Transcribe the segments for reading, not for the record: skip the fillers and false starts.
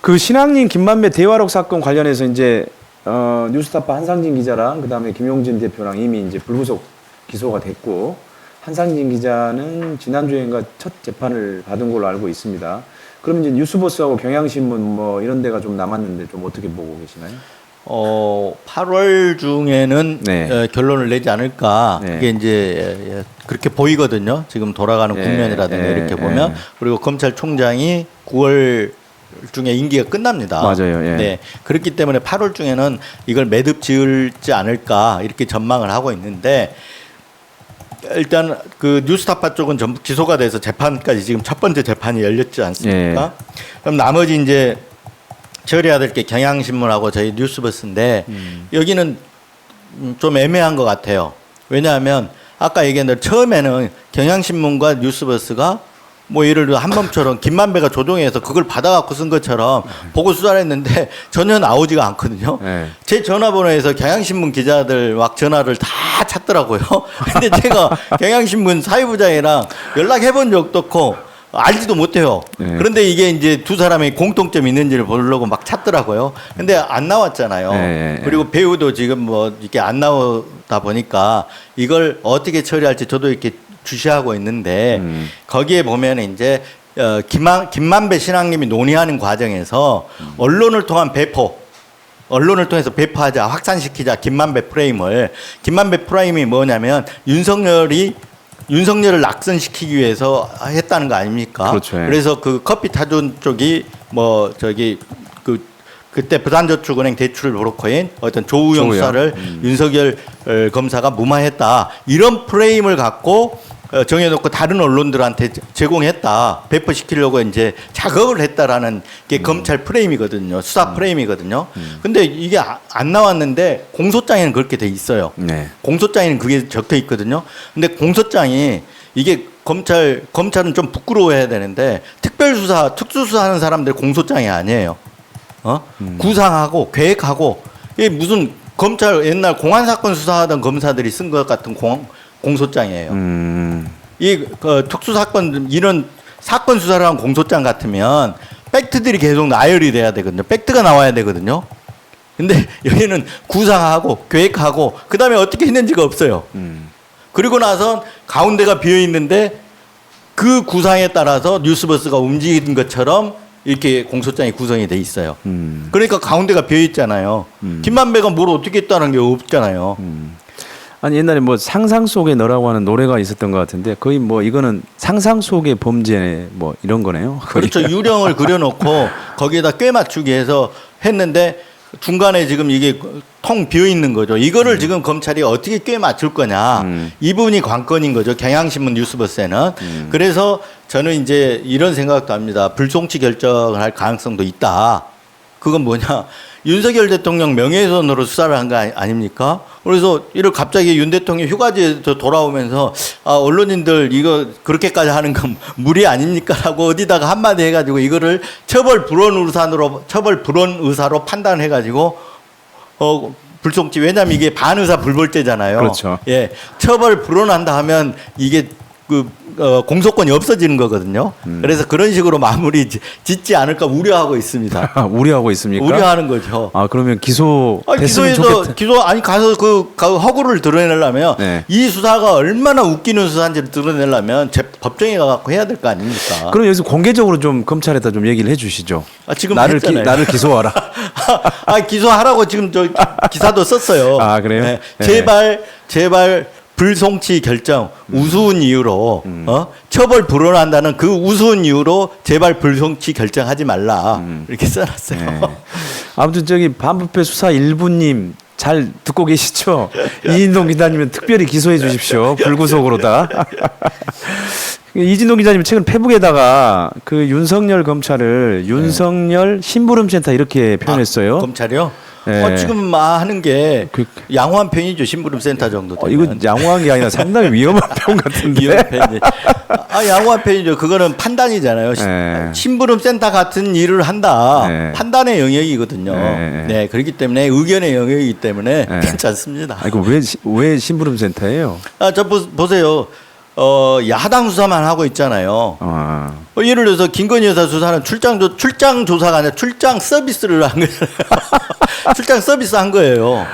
그 신앙님 김만배 대화록 사건 관련해서 이제 뉴스타파 한상진 기자랑 그다음에 김용진 대표랑 이미 이제 불구속 기소가 됐고 한상진 기자는 지난주에인가 첫 재판을 받은 걸로 알고 있습니다. 그러면 이제 뉴스버스하고 경향신문 뭐 이런 데가 좀 남았는데 좀 어떻게 보고 계시나요? 8월 중에는 네. 결론을 내지 않을까. 네. 그게 이제 그렇게 보이거든요. 지금 돌아가는 국면이라든가 이렇게 보면. 그리고 검찰총장이 9월 중에 임기가 끝납니다. 맞아요. 예. 네. 그렇기 때문에 8월 중에는 이걸 매듭 지을지 않을까 이렇게 전망을 하고 있는데 일단 그 뉴스타파 쪽은 전부 기소가 돼서 재판까지 지금 첫 번째 재판이 열렸지 않습니까? 그럼 나머지 이제 처리해야 될 게 경향신문하고 저희 뉴스버스인데 여기는 좀 애매한 것 같아요. 왜냐하면 아까 얘기한 대로 처음에는 경향신문과 뉴스버스가 뭐 예를 들어 한범처럼 김만배가 조종해서 그걸 받아갖고 쓴 것처럼 보고 수사를 했는데 전혀 나오지가 않거든요. 네. 제 전화번호에서 경향신문 기자들 막 전화를 다 찾더라고요. 근데 제가 경향신문 사회부장이랑 연락해본 적도 없고 알지도 못해요. 네. 그런데 이게 이제 두 사람의 공통점이 있는지를 보려고 막 찾더라고요. 근데 안 나왔잖아요. 네. 그리고 배우도 지금 뭐 이렇게 안 나오다 보니까 이걸 어떻게 처리할지 저도 이렇게 주시하고 있는데 거기에 보면 이제 김만배 신앙님이 논의하는 과정에서 언론을 통한 배포, 언론을 통해서 배포하자, 확산시키자 김만배 프레임이 뭐냐면 윤석열을 낙선시키기 위해서 했다는 거 아닙니까? 그렇죠. 그래서 그 커피 타준 쪽이 뭐 저기 그때 부산저축은행 대출 브로커인 어떤 조우영 수사를 윤석열 검사가 무마했다. 이런 프레임을 갖고 정해놓고 다른 언론들한테 제공했다. 배포시키려고 이제 작업을 했다라는 게 검찰 프레임이거든요. 수사 프레임이거든요. 근데 이게 안 나왔는데 공소장에는 그렇게 돼 있어요. 네. 공소장에는 그게 적혀 있거든요. 근데 공소장이 이게 검찰은 좀 부끄러워해야 되는데 특별수사, 특수수사하는 사람들 공소장이 아니에요. 구상하고 계획하고 이게 무슨 검찰 옛날 공안 사건 수사하던 검사들이 쓴 것 같은 공소장이에요. 이 특수 사건 이런 사건 수사를 한 공소장 같으면 팩트들이 계속 나열이 돼야 되거든요. 팩트가 나와야 되거든요. 근데 여기는 구상하고 계획하고 그다음에 어떻게 했는지가 없어요. 그리고 나서 가운데가 비어 있는데 그 구상에 따라서 뉴스버스가 움직인 것처럼 이렇게 공소장이 구성이 돼 있어요. 그러니까 가운데가 비어 있잖아요. 김만배가 뭘 어떻게 했다는 게 없잖아요. 아니 옛날에 뭐 상상 속의 너라고 하는 노래가 있었던 것 같은데 거의 뭐 이거는 상상 속의 범죄 뭐 이런 거네요. 그렇죠. 유령을 그려놓고 거기에다 꽤 맞추기 해서 했는데 중간에 지금 이게 통 비어 있는 거죠. 이거를 지금 검찰이 어떻게 꽤 맞출 거냐. 이 부분이 관건인 거죠. 경향신문 뉴스버스에는. 그래서 저는 이제 이런 생각도 합니다. 불송치 결정을 할 가능성도 있다. 그건 뭐냐. 윤석열 대통령 명예훼손으로 수사를 한 거 아닙니까? 그래서 이를 갑자기 윤 대통령 휴가지에서 돌아오면서 언론인들 이거 그렇게까지 하는 건 무리 아닙니까? 라고 어디다가 한마디 해가지고 이거를 처벌 불원 의사로 판단해가지고 불송치 왜냐하면 이게 반의사 불벌죄잖아요. 그렇죠. 예, 처벌 불원한다 하면 이게 공소권이 없어지는 거거든요. 그래서 그런 식으로 마무리 짓지 않을까 우려하고 있습니다. 우려하고 있습니까? 우려하는 거죠. 그러면 기소 됐으면 좋겠다. 가서 그 허구를 드러내려면 네. 이 수사가 얼마나 웃기는 수사인지를 드러내려면 법정에 가갖고 해야 될 거 아닙니까? 그럼 여기서 공개적으로 좀 검찰에다 좀 얘기를 해주시죠. 지금 나를 했잖아요. 나를 기소하라. 기소하라고 지금 저 기사도 썼어요. 그래요? 네. 네. 제발 불송치 결정 우스운 이유로 처벌 불원한다는 그 우스운 이유로 제발 불송치 결정하지 말라 이렇게 써놨어요. 네. 아무튼 저기 반부패 수사 일부님 잘 듣고 계시죠? 이진동 기자님은 특별히 기소해 주십시오. 불구속으로다. 이진동 기자님 최근 페북에다가 그 윤석열 검찰을 윤석열 심부름센터 이렇게 표현했어요. 검찰이요? 네. 지금 하는 게 양호한 편이죠. 심부름센터 정도 되면. 이거 양호한 게 아니라 상당히 위험한 편 같은데. 위험한 편이. 양호한 편이죠. 그거는 판단이잖아요. 네. 심부름센터 같은 일을 한다. 네. 판단의 영역이거든요. 네. 네, 그렇기 때문에 의견의 영역이기 때문에 네. 괜찮습니다. 이거 왜 심부름센터예요? 저 보세요. 야당 수사만 하고 있잖아요. 아. 예를 들어서 김건희 여사 수사는 출장 조사가 아니라 출장 서비스를 한 거예요. 출장 서비스 한 거예요.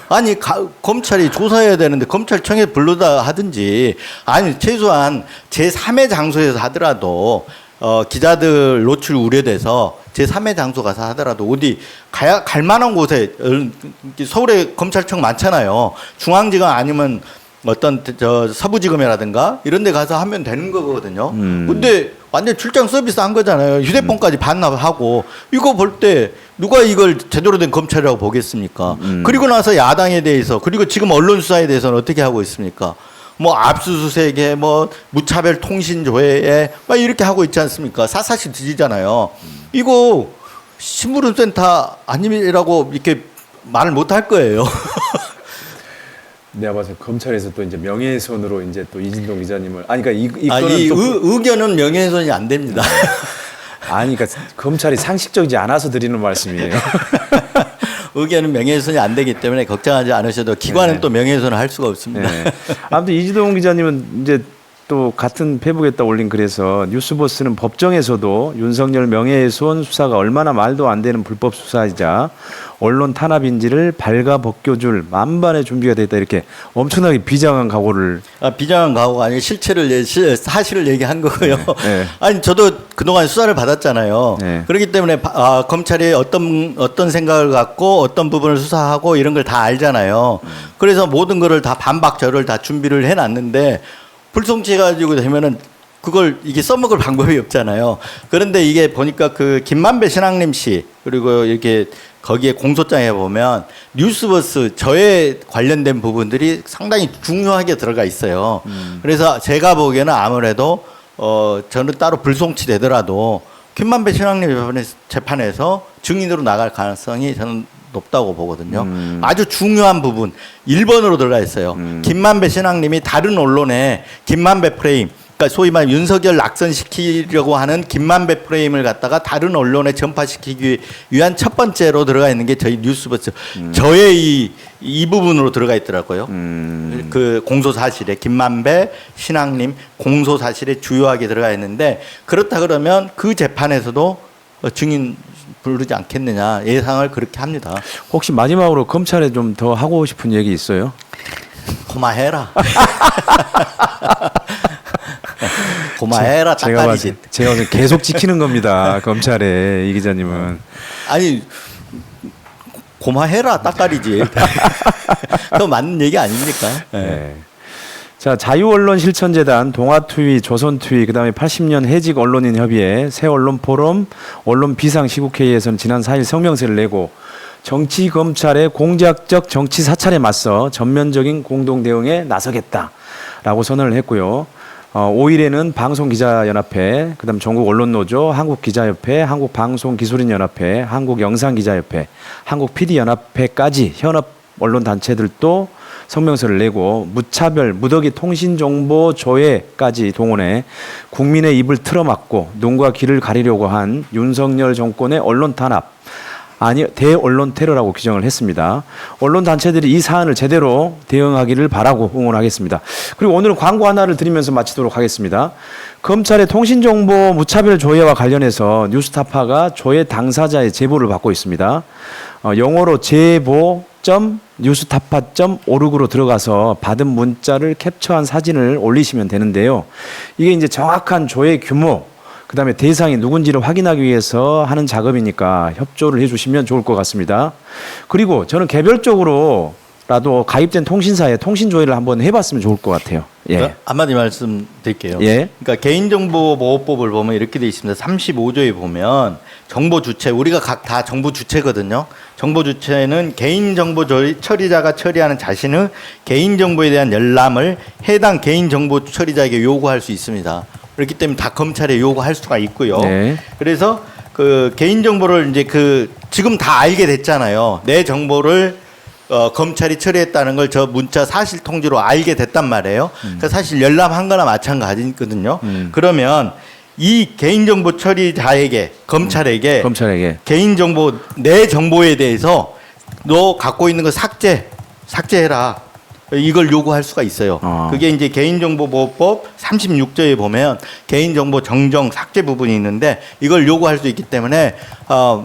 아니 검찰이 조사해야 되는데 검찰청에 불러다 하든지 아니 최소한 제3의 장소에서 하더라도 기자들 노출 우려돼서 제3의 장소 가서 하더라도 어디 갈 만한 곳에 서울에 검찰청 많잖아요. 중앙지검 아니면 어떤 서부지검이라든가 이런 데 가서 하면 되는 거거든요. 근데 완전 출장 서비스 한 거잖아요. 휴대폰까지 반납하고 이거 볼 때 누가 이걸 제대로 된 검찰이라고 보겠습니까? 그리고 나서 야당에 대해서 그리고 지금 언론 수사에 대해서는 어떻게 하고 있습니까? 뭐 압수수색에 뭐 무차별 통신 조회에 막 이렇게 하고 있지 않습니까? 사사시 뒤지잖아요. 이거 신문센터 아니라고 이렇게 말을 못 할 거예요. 내가 봐서 검찰에서 또 이제 명예훼손으로 이제 또 이진동 기자님을 그러니까 이 건은 이 또 의견은 명예훼손이 안 됩니다. 그러니까 검찰이 상식적이지 않아서 드리는 말씀이에요. 의견은 명예훼손이 안 되기 때문에 걱정하지 않으셔도 기관은 네. 또 명예훼손을 할 수가 없습니다. 네. 아무튼 이진동 기자님은 이제 또 같은 페북에다 올린 글에서 뉴스버스는 법정에서도 윤석열 명예훼손 수사가 얼마나 말도 안 되는 불법 수사이자 언론 탄압인지를 발가벗겨줄 만반의 준비가 됐다 이렇게 엄청나게 비장한 각오를 비장한 각오가 아니고 사실을 얘기한 거고요. 네. 아니 저도 그동안 수사를 받았잖아요. 네. 그렇기 때문에 검찰이 어떤 생각을 갖고 어떤 부분을 수사하고 이런 걸 다 알잖아요. 그래서 모든 거를 다 반박절을 다 준비를 해놨는데 불송치해가지고 되면은 그걸 이게 써먹을 방법이 없잖아요. 그런데 이게 보니까 그 김만배 신앙림 씨 그리고 이렇게 거기에 공소장에 보면 뉴스버스 저에 관련된 부분들이 상당히 중요하게 들어가 있어요. 그래서 제가 보기에는 아무래도 저는 따로 불송치 되더라도 김만배 신앙림 재판에서 증인으로 나갈 가능성이 저는 높다고 보거든요. 아주 중요한 부분 1번으로 들어가 있어요. 김만배 신앙님이 다른 언론에 김만배 프레임 그러니까 소위 말해 윤석열 낙선시키려고 하는 김만배 프레임을 갖다가 다른 언론에 전파시키기 위한 첫 번째로 들어가 있는 게 저희 뉴스버스 저의 이 부분으로 들어가 있더라고요. 그 공소 사실에 김만배 신앙님 공소 사실에 주요하게 들어가 있는데 그렇다 그러면 그 재판에서도 증인 부르지 않겠느냐 예상을 그렇게 합니다. 혹시 마지막으로 검찰에 좀 더 하고 싶은 얘기 있어요? 고마해라. 고마해라 딱가리지. 제가 봐서 계속 지키는 겁니다. 검찰에 이 기자님은. 아니 고마해라 딱가리지. 그거 맞는 얘기 아닙니까? 네. 자, 자유언론실천재단, 동아투위, 조선투위, 그다음에 80년 해직 언론인 협의회, 새언론포럼, 언론비상시국회의에서는 지난 4일 성명서를 내고 정치 검찰의 공작적 정치 사찰에 맞서 전면적인 공동 대응에 나서겠다라고 선언을 했고요. 5일에는 방송기자연합회, 그다음 전국언론노조, 한국기자협회, 한국방송기술인연합회, 한국영상기자협회, 한국PD연합회까지 현업 언론단체들도 성명서를 내고 무차별 무더기 통신정보 조회까지 동원해 국민의 입을 틀어막고 눈과 귀를 가리려고 한 윤석열 정권의 언론 탄압 대언론 테러라고 규정을 했습니다. 언론 단체들이 이 사안을 제대로 대응하기를 바라고 응원하겠습니다. 그리고 오늘은 광고 하나를 드리면서 마치도록 하겠습니다. 검찰의 통신정보 무차별 조회와 관련해서 뉴스타파가 조회 당사자의 제보를 받고 있습니다. 영어로 제보.뉴스타파.org로 들어가서 받은 문자를 캡처한 사진을 올리시면 되는데요. 이게 이제 정확한 조회 규모, 그다음에 대상이 누군지를 확인하기 위해서 하는 작업이니까 협조를 해주시면 좋을 것 같습니다. 그리고 저는 개별적으로라도 가입된 통신사에 통신 조회를 한번 해봤으면 좋을 것 같아요. 예. 한마디 말씀드릴게요. 예. 그러니까 개인정보보호법을 보면 이렇게 돼 있습니다. 35조에 보면 정보 주체 우리가 각 다 정보 주체거든요. 정보 주체는 개인정보 처리자가 처리하는 자신의 개인정보에 대한 열람을 해당 개인정보 처리자에게 요구할 수 있습니다. 그렇기 때문에 다 검찰에 요구할 수가 있고요. 네. 그래서 그 개인정보를 이제 지금 다 알게 됐잖아요. 내 정보를 검찰이 처리했다는 걸 저 문자 사실 통지로 알게 됐단 말이에요. 그러니까 사실 열람한 거나 마찬가지거든요. 그러면 이 개인정보 처리자에게 검찰에게 개인정보 내 정보에 대해서 너 갖고 있는 거 삭제해라. 이걸 요구할 수가 있어요. 그게 이제 개인정보보호법 36조에 보면 개인정보 정정 삭제 부분이 있는데 이걸 요구할 수 있기 때문에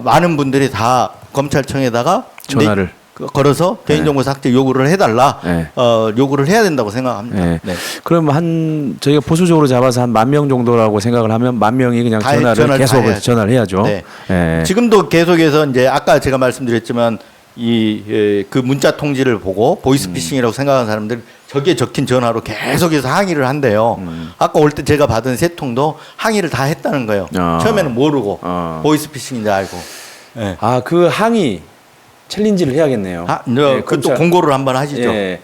많은 분들이 다 검찰청에다가 전화를 걸어서 개인정보 삭제 요구를 해달라. 네. 요구를 해야 된다고 생각합니다. 네. 네. 그럼 저희가 보수적으로 잡아서 한 10,000명 정도라고 생각을 하면 10,000명이 그냥 다 전화를 전화를 계속 다 해야죠. 전화를 해야죠. 네. 예. 지금도 계속해서 이제 아까 제가 말씀드렸지만 그 문자 통지를 보고 보이스피싱이라고 생각하는 사람들 저기에 적힌 전화로 계속해서 항의를 한대요. 아까 올 때 제가 받은 세 통도 항의를 다 했다는 거예요. 처음에는 모르고 보이스피싱인지 알고. 네. 그 항의 챌린지를 해야겠네요. 그것도 검찰. 공고를 한번 하시죠. 예.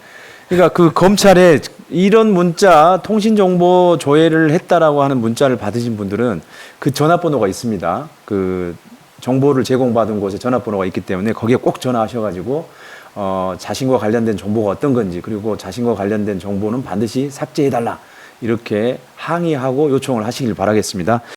그러니까 그 검찰에 이런 문자 통신정보 조회를 했다라고 하는 문자를 받으신 분들은 그 전화번호가 있습니다. 그 정보를 제공받은 곳에 전화번호가 있기 때문에 거기에 꼭 전화하셔가지고 자신과 관련된 정보가 어떤 건지 그리고 자신과 관련된 정보는 반드시 삭제해달라 이렇게 항의하고 요청을 하시길 바라겠습니다.